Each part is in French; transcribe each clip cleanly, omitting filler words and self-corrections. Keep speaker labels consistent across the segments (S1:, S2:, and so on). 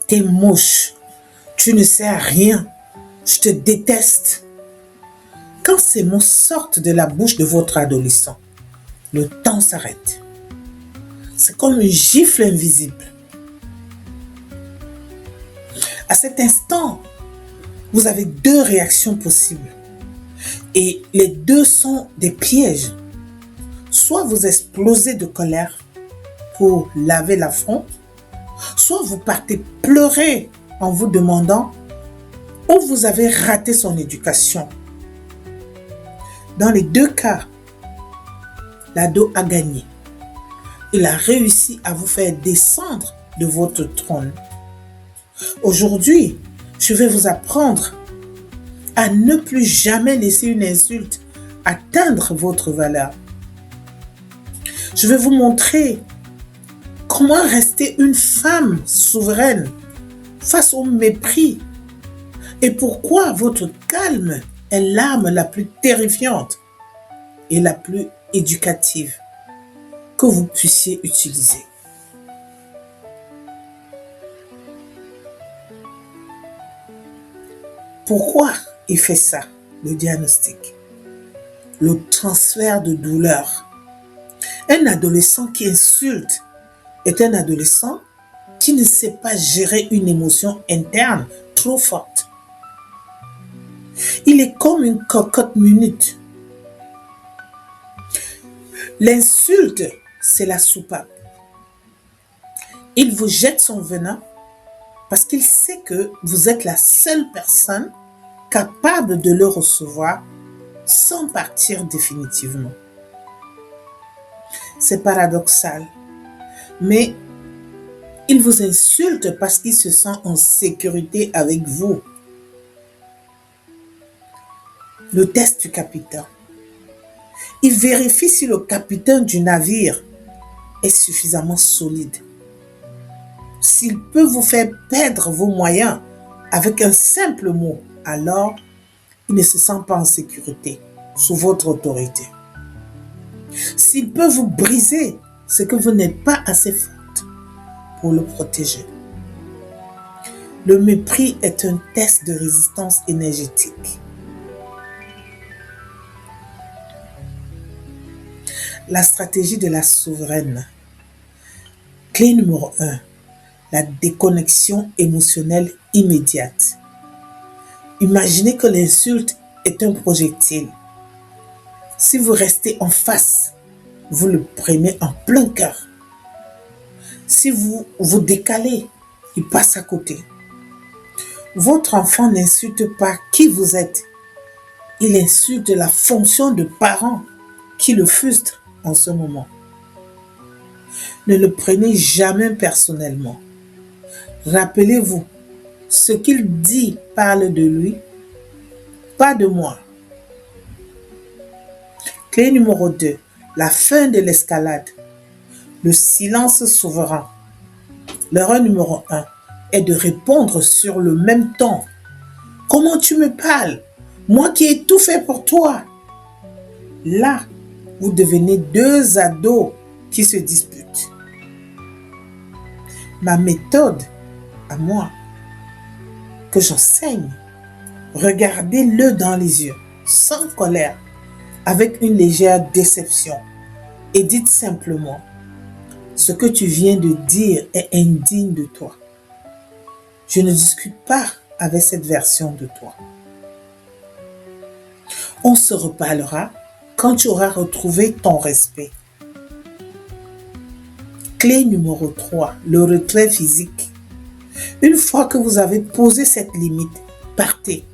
S1: t'es moche, tu ne sais rien, je te déteste. Quand ces mots sortent de la bouche de votre adolescent, le temps s'arrête. C'est comme une gifle invisible. À cet instant, vous avez deux réactions possibles. Et les deux sont des pièges. Soit vous explosez de colère pour laver l'affront, soit vous partez pleurer en vous demandant où vous avez raté son éducation. Dans les deux cas, l'ado a gagné. Il a réussi à vous faire descendre de votre trône. Aujourd'hui, je vais vous apprendre à ne plus jamais laisser une insulte atteindre votre valeur. Je vais vous montrer comment rester une femme souveraine face au mépris et pourquoi votre calme est l'arme la plus terrifiante et la plus éducative que vous puissiez utiliser. Pourquoi il fait ça, le diagnostic? Le transfert de douleur. Un adolescent qui insulte est un adolescent qui ne sait pas gérer une émotion interne trop forte. Il est comme une cocotte minute. L'insulte, c'est la soupape. Il vous jette son venin parce qu'il sait que vous êtes la seule personne capable de le recevoir sans partir définitivement. C'est paradoxal, mais il vous insulte parce qu'il se sent en sécurité avec vous. Le test du capitaine. Il vérifie si le capitaine du navire est suffisamment solide. S'il peut vous faire perdre vos moyens avec un simple mot, alors il ne se sent pas en sécurité sous votre autorité. S'il peut vous briser, c'est que vous n'êtes pas assez forte pour le protéger. Le mépris est un test de résistance énergétique. La stratégie de la souveraine. Clé numéro 1. La déconnexion émotionnelle immédiate. Imaginez que l'insulte est un projectile. Si vous restez en face, vous le prenez en plein cœur. Si vous vous décalez, il passe à côté. Votre enfant n'insulte pas qui vous êtes. Il insulte la fonction de parent qui le frustre en ce moment. Ne le prenez jamais personnellement. Rappelez-vous, ce qu'il dit parle de lui, pas de moi. Clé numéro 2, la fin de l'escalade. Le silence souverain. L'erreur numéro 1 est de répondre sur le même ton. Comment tu me parles? Moi qui ai tout fait pour toi. Là, vous devenez deux ados qui se disputent. Ma méthode, à moi, que j'enseigne, regardez-le dans les yeux, sans colère, avec une légère déception, et dites simplement, ce que tu viens de dire est indigne de toi. Je ne discute pas avec cette version de toi. On se reparlera quand tu auras retrouvé ton respect. Clé numéro 3, le retrait physique. Une fois que vous avez posé cette limite, partez.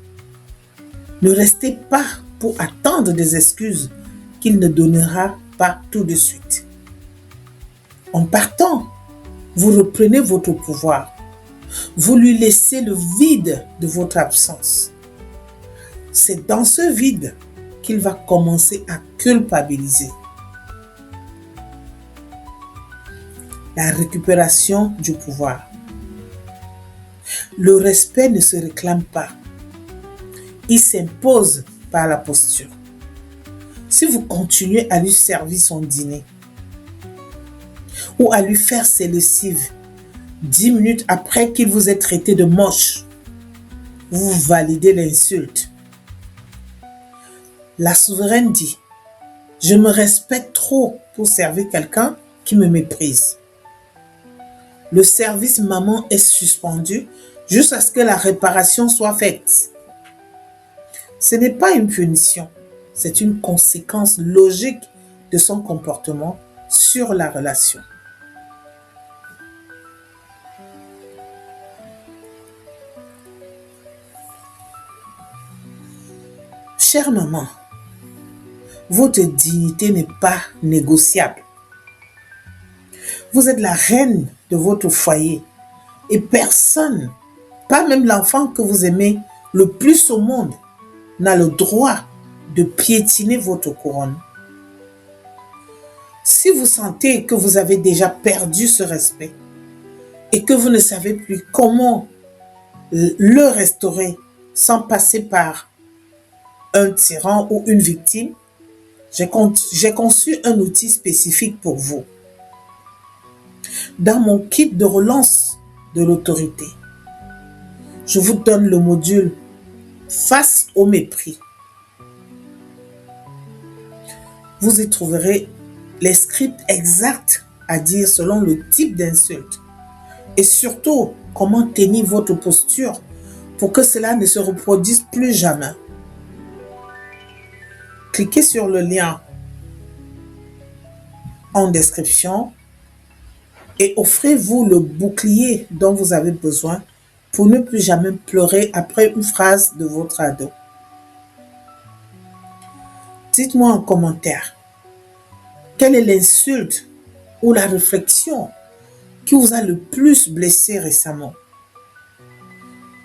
S1: Ne restez pas pour attendre des excuses qu'il ne donnera pas tout de suite. En partant, vous reprenez votre pouvoir. Vous lui laissez le vide de votre absence. C'est dans ce vide qu'il va commencer à culpabiliser. La récupération du pouvoir. Le respect ne se réclame pas. Il s'impose par la posture. Si vous continuez à lui servir son dîner ou à lui faire ses lessives, 10 minutes après qu'il vous ait traité de moche, vous validez l'insulte. La souveraine dit: je me respecte trop pour servir quelqu'un qui me méprise. Le service maman est suspendu jusqu'à ce que la réparation soit faite. Ce n'est pas une punition, c'est une conséquence logique de son comportement sur la relation. Chère maman, votre dignité n'est pas négociable. Vous êtes la reine de votre foyer et personne, pas même l'enfant que vous aimez le plus au monde, n'a le droit de piétiner votre couronne. Si vous sentez que vous avez déjà perdu ce respect et que vous ne savez plus comment le restaurer sans passer par un tyran ou une victime, j'ai conçu un outil spécifique pour vous. Dans mon kit de relance de l'autorité, je vous donne le module Face au mépris. Vous y trouverez les scripts exacts à dire selon le type d'insulte et surtout comment tenir votre posture pour que cela ne se reproduise plus jamais. Cliquez sur le lien en description et offrez-vous le bouclier dont vous avez besoin pour ne plus jamais pleurer après une phrase de votre ado. Dites-moi en commentaire, quelle est l'insulte ou la réflexion qui vous a le plus blessé récemment?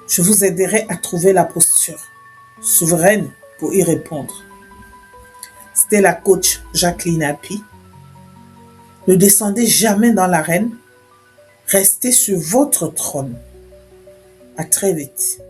S1: Je vous aiderai à trouver la posture souveraine pour y répondre. C'était la coach Jacqueline Api. Ne descendez jamais dans l'arène, restez sur votre trône. À très vite.